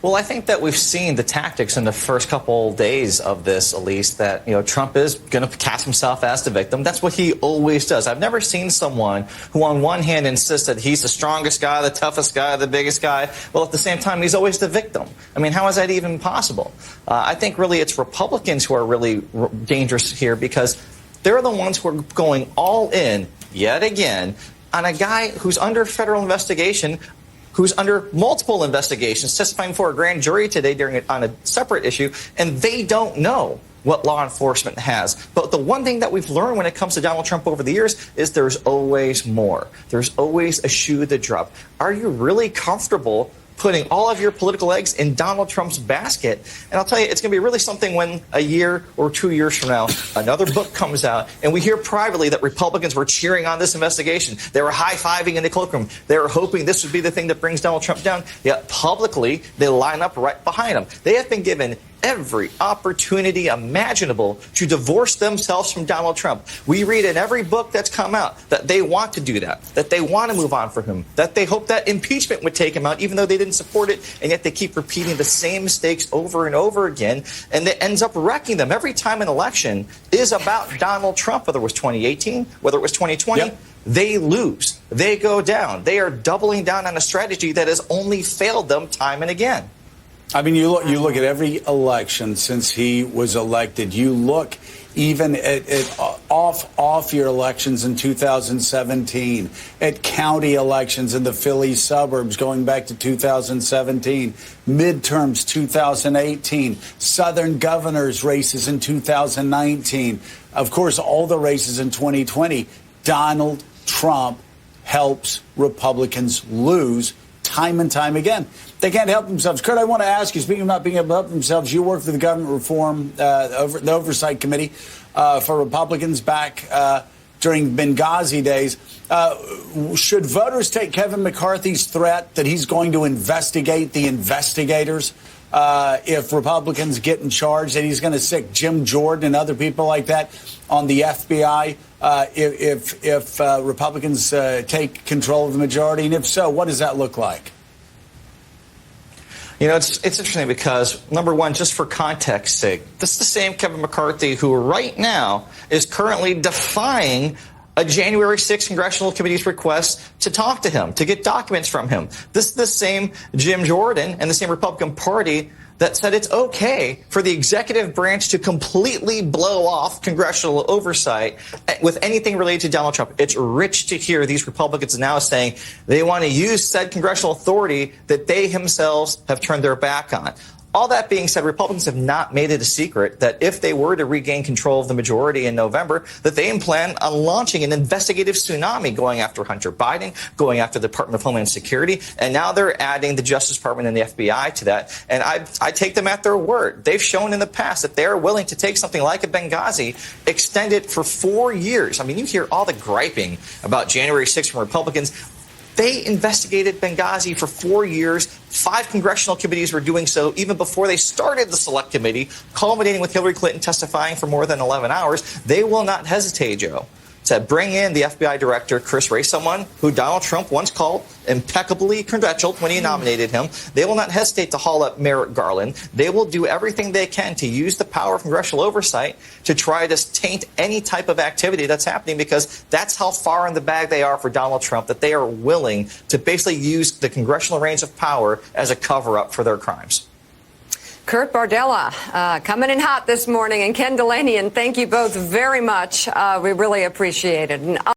Well, I think that we've seen the tactics in the first couple days of this, at least, that, Trump is going to cast himself as the victim. That's what he always does. I've never seen someone who, on one hand, insists that he's the strongest guy, the toughest guy, the biggest guy, while at the same time, he's always the victim. I mean, how is that even possible? I think really it's Republicans who are really dangerous here because they're the ones who are going all in, yet again, on a guy who's under federal investigation, who's under multiple investigations, testifying before a grand jury today on a separate issue, and they don't know what law enforcement has. But the one thing that we've learned when it comes to Donald Trump over the years is there's always more. There's always a shoe to drop. Are you really comfortable putting all of your political eggs in Donald Trump's basket? And I'll tell you, it's going to be really something when a year or 2 years from now, another book comes out, and we hear privately that Republicans were cheering on this investigation. They were high-fiving in the cloakroom. They were hoping this would be the thing that brings Donald Trump down. Yet publicly, they line up right behind him. They have been given every opportunity imaginable to divorce themselves from Donald Trump. We read in every book that's come out that they want to do that they want to move on from him, that they hope that impeachment would take him out, even though they didn't support it, and yet they keep repeating the same mistakes over and over again, and it ends up wrecking them. Every time an election is about Donald Trump, whether it was 2018, whether it was 2020, yep, they lose. They go down. They are doubling down on a strategy that has only failed them time and again. I mean, you look at every election since he was elected. You look even at off-year elections in 2017, at county elections in the Philly suburbs going back to 2017, midterms 2018, Southern governors races in 2019, of course, all the races in 2020. Donald Trump helps Republicans lose time and time again. They can't help themselves. Kurt, I want to ask you, speaking of not being able to help themselves, you worked for the government reform, the oversight committee for Republicans back during Benghazi days. Should voters take Kevin McCarthy's threat that he's going to investigate the investigators if Republicans get in charge, that he's going to sic Jim Jordan and other people like that on the FBI if Republicans take control of the majority? And if so, what does that look like? It's interesting because, number one, just for context's sake, this is the same Kevin McCarthy who right now is currently defying a January 6th Congressional Committee's request to talk to him, to get documents from him. This is the same Jim Jordan and the same Republican Party that said it's okay for the executive branch to completely blow off congressional oversight with anything related to Donald Trump. It's rich to hear these Republicans now saying they want to use said congressional authority that they themselves have turned their back on. All that being said, Republicans have not made it a secret that if they were to regain control of the majority in November, that they plan on launching an investigative tsunami going after Hunter Biden, going after the Department of Homeland Security, and now they're adding the Justice Department and the FBI to that. And I take them at their word. They've shown in the past that they're willing to take something like a Benghazi, extend it for 4 years. I mean, you hear all the griping about January 6th from Republicans. They investigated Benghazi for 4 years. 5 congressional committees were doing so even before they started the select committee, culminating with Hillary Clinton testifying for more than 11 hours. They will not hesitate, Joe, to bring in the FBI director, Chris Wray, someone who Donald Trump once called impeccably credentialed when he nominated him. They will not hesitate to haul up Merrick Garland. They will do everything they can to use the power of congressional oversight to try to taint any type of activity that's happening, because that's how far in the bag they are for Donald Trump, that they are willing to basically use the congressional range of power as a cover-up for their crimes. Kurt Bardella coming in hot this morning, and Ken Delaney, and thank you both very much. We really appreciate it.